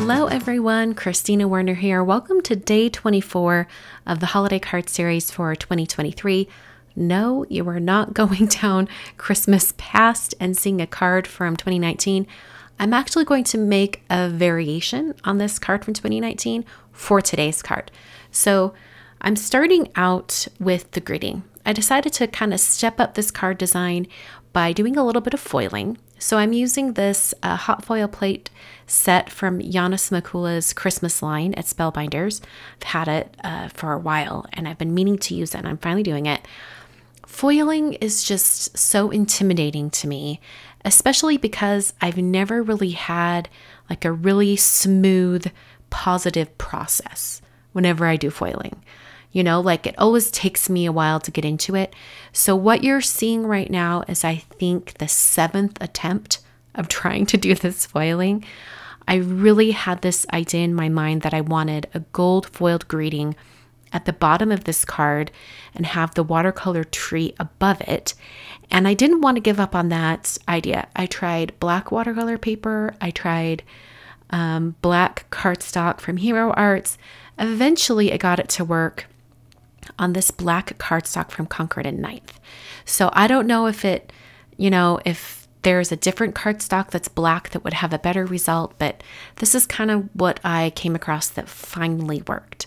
Hello everyone, Christina Werner here. Welcome to day 24 of the holiday card series for 2023. No, you are not going down Christmas past and seeing a card from 2019. I'm actually going to make a variation on this card from 2019 for today's card. So I'm starting out with the greeting. I decided to kind of step up this card design by doing a little bit of foiling. So I'm using this hot foil plate set from Yana Smakula's Christmas line at Spellbinders. I've had it for a while and I've been meaning to use it and I'm finally doing it. Foiling is just so intimidating to me, especially because I've never really had like a really smooth, positive process whenever I do foiling. You know, like it always takes me a while to get into it. So what you're seeing right now is, I think, the 7th attempt of trying to do this foiling. I really had this idea in my mind that I wanted a gold foiled greeting at the bottom of this card and have the watercolor tree above it. And I didn't want to give up on that idea. I tried black watercolor paper. I tried black cardstock from Hero Arts. Eventually, I got it to work on this black cardstock from Concord and Ninth. So I don't know if it, if there's a different cardstock that's black that would have a better result, but this is kind of what I came across that finally worked.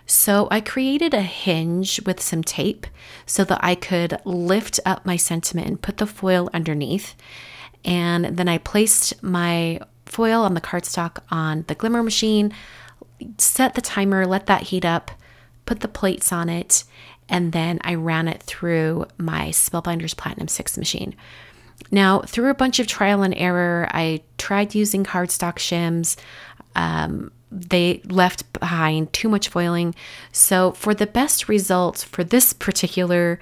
So I created a hinge with some tape so that I could lift up my sentiment and put the foil underneath. And then I placed my foil on the cardstock on the glimmer machine, set the timer, let that heat up, put the plates on it, and then I ran it through my Spellbinders Platinum 6 machine. Now, through a bunch of trial and error, I tried using cardstock shims. They left behind too much foiling. So for the best results for this particular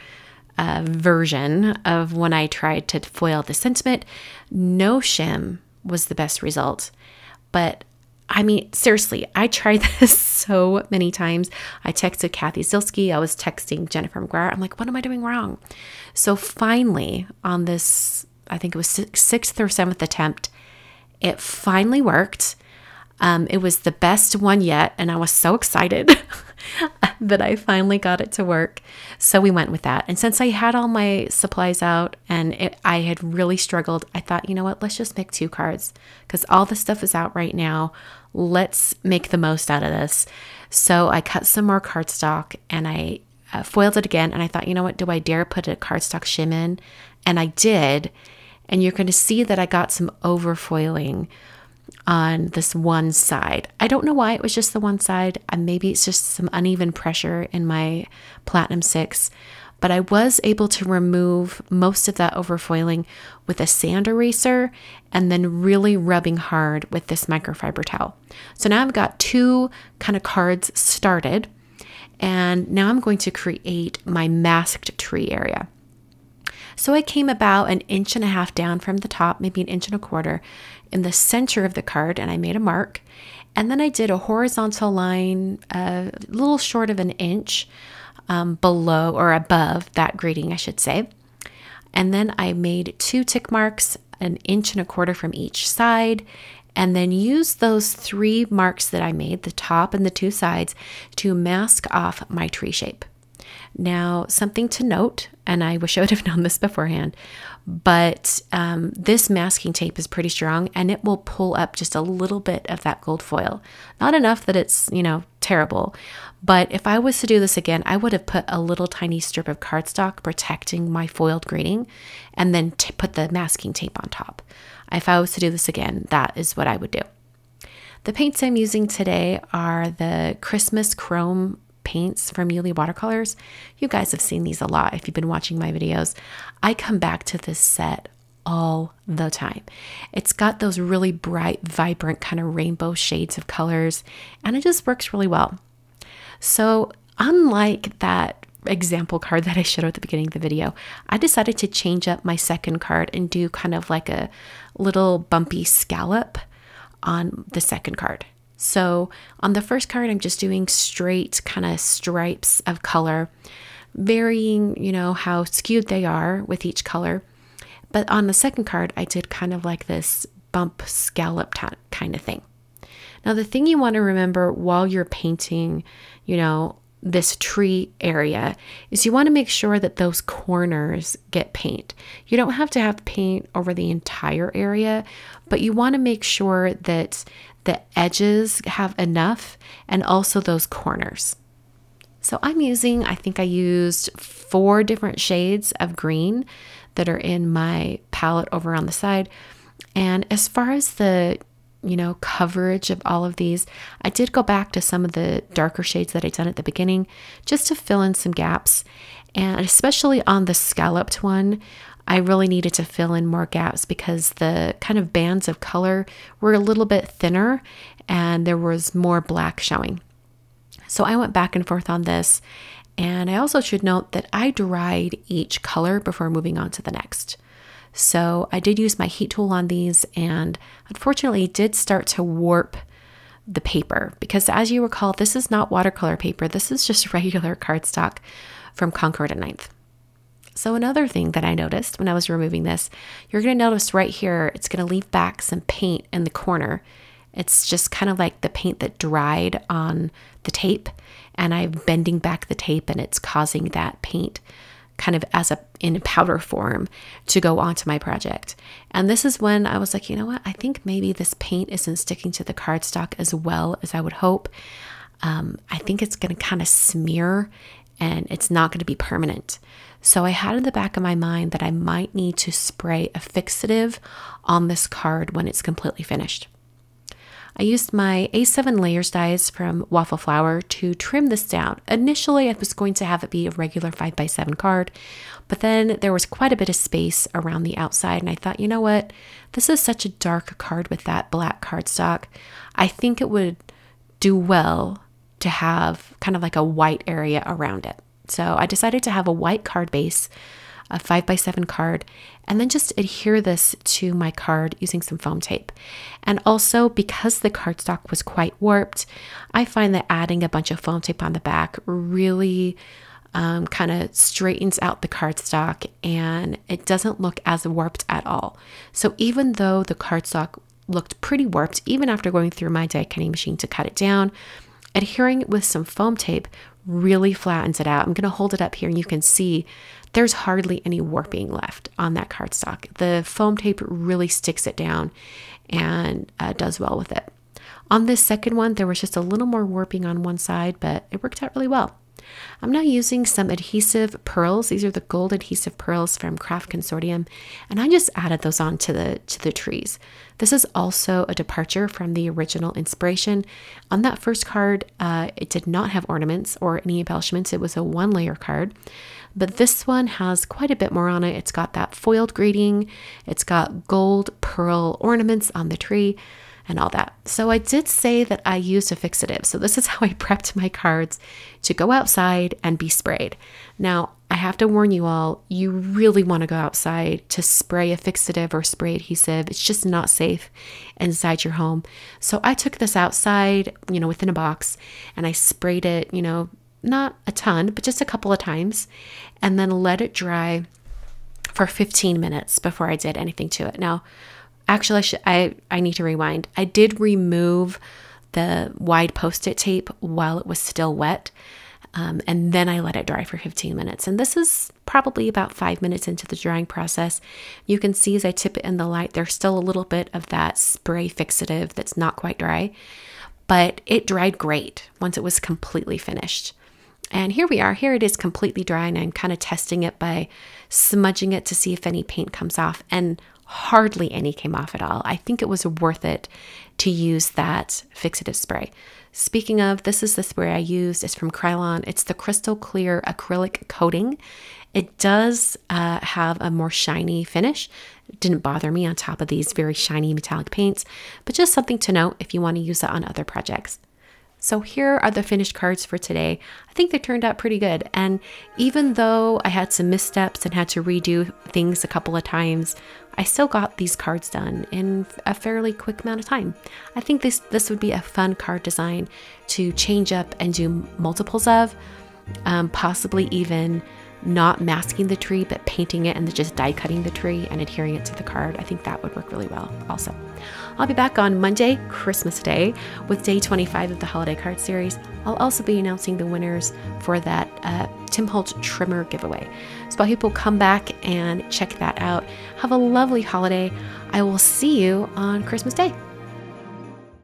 version of when I tried to foil the sentiment, no shim was the best result. But I mean, seriously, I tried this so many times. I texted Kathy Zilski. I was texting Jennifer McGuire. I'm like, what am I doing wrong? So finally, on this, I think it was 6th or 7th attempt, it finally worked. It was the best one yet, and I was so excited that I finally got it to work. So we went with that. And since I had all my supplies out and I had really struggled, I thought, you know what, let's just make 2 cards because all the stuff is out right now. Let's make the most out of this. So I cut some more cardstock and I foiled it again. And I thought, you know what, do I dare put a cardstock shim in? And I did. And you're going to see that I got some over foiling on this one side. I don't know why it was just the one side. Maybe it's just some uneven pressure in my Platinum 6, but I was able to remove most of that overfoiling with a sand eraser and then really rubbing hard with this microfiber towel. So now I've got 2 kind of cards started, and now I'm going to create my masked tree area. So I came about 1.5 inches down from the top, maybe 1.25 inches in the center of the card, and I made a mark. And then I did a horizontal line a little short of 1 inch below or above that greeting, I should say. And then I made 2 tick marks, 1.25 inches from each side, and then used those 3 marks that I made, the top and the 2 sides, to mask off my tree shape. Now, something to note, and I wish I would have known this beforehand, but this masking tape is pretty strong and it will pull up just a little bit of that gold foil. Not enough that it's, terrible, but if I was to do this again, I would have put a little tiny strip of cardstock protecting my foiled greeting and then put the masking tape on top. If I was to do this again, that is what I would do. The paints I'm using today are the Christmas Chrome paints from Yuli Watercolors. You guys have seen these a lot if you've been watching my videos. I come back to this set all the time. It's got those really bright, vibrant kind of rainbow shades of colors, and it just works really well. So unlike that example card that I showed at the beginning of the video, I decided to change up my second card and do kind of like a little bumpy scallop on the second card. So on the first card, I'm just doing straight kind of stripes of color, varying, how skewed they are with each color. But on the second card, I did kind of like this bump scallop kind of thing. Now, the thing you want to remember while you're painting, this tree area is you want to make sure that those corners get paint. You don't have to have paint over the entire area, but you want to make sure that the edges have enough and also those corners. So I think I used 4 different shades of green that are in my palette over on the side. And as far as the coverage of all of these, I did go back to some of the darker shades that I'd done at the beginning just to fill in some gaps. And especially on the scalloped one, I really needed to fill in more gaps because the kind of bands of color were a little bit thinner and there was more black showing. So I went back and forth on this. And I also should note that I dried each color before moving on to the next. So I did use my heat tool on these, and unfortunately it did start to warp the paper because, as you recall, this is not watercolor paper. This is just regular cardstock from Concord and Ninth. So another thing that I noticed when I was removing this, you're going to notice right here, it's going to leave back some paint in the corner. It's just kind of like the paint that dried on the tape, and I'm bending back the tape and it's causing that paint kind of in powder form to go onto my project. And this is when I was like, you know what? I think maybe this paint isn't sticking to the cardstock as well as I would hope. I think it's going to kind of smear and it's not going to be permanent. So I had in the back of my mind that I might need to spray a fixative on this card when it's completely finished. I used my A7 layers dies from Waffle Flower to trim this down. Initially, I was going to have it be a regular 5x7 card, but then there was quite a bit of space around the outside, and I thought, you know what? This is such a dark card with that black cardstock. I think it would do well to have kind of like a white area around it. So I decided to have a white card base, a 5x7 card, and then just adhere this to my card using some foam tape. And also, because the cardstock was quite warped, I find that adding a bunch of foam tape on the back really kind of straightens out the cardstock and it doesn't look as warped at all. So even though the cardstock looked pretty warped, even after going through my die cutting machine to cut it down, adhering it with some foam tape really flattens it out. I'm going to hold it up here and you can see there's hardly any warping left on that cardstock. The foam tape really sticks it down and does well with it. On this second one, there was just a little more warping on one side, but it worked out really well. I'm now using some adhesive pearls. These are the gold adhesive pearls from Craft Consortium, and I just added those on to the trees. This is also a departure from the original inspiration. On that first card, it did not have ornaments or any embellishments. It was a 1-layer card, but this one has quite a bit more on it. It's got that foiled grating. It's got gold pearl ornaments on the tree and all that. So I did say that I used a fixative. So this is how I prepped my cards to go outside and be sprayed. Now, I have to warn you all, you really want to go outside to spray a fixative or spray adhesive. It's just not safe inside your home. So I took this outside, within a box, and I sprayed it, not a ton, but just a couple of times, and then let it dry for 15 minutes before I did anything to it. Now, actually, I need to rewind. I did remove the wide Post-it tape while it was still wet, and then I let it dry for 15 minutes. And this is probably about 5 minutes into the drying process. You can see as I tip it in the light, there's still a little bit of that spray fixative that's not quite dry, but it dried great once it was completely finished. And here we are. Here it is completely dry, and I'm kind of testing it by smudging it to see if any paint comes off, and hardly any came off at all. I think it was worth it to use that fixative spray. Speaking of, this is the spray I used. It's from Krylon. It's the crystal clear acrylic coating. It does have a more shiny finish. It didn't bother me on top of these very shiny metallic paints, but just something to note if you want to use it on other projects. So here are the finished cards for today. I think they turned out pretty good. And even though I had some missteps and had to redo things a couple of times, I still got these cards done in a fairly quick amount of time. I think this would be a fun card design to change up and do multiples of, possibly even not masking the tree, but painting it and then just die cutting the tree and adhering it to the card. I think that would work really well also. I'll be back on Monday, Christmas Day, with day 25 of the holiday card series. I'll also be announcing the winners for that Tim Holtz trimmer giveaway. So I hope people come back and check that out. Have a lovely holiday. I will see you on Christmas Day.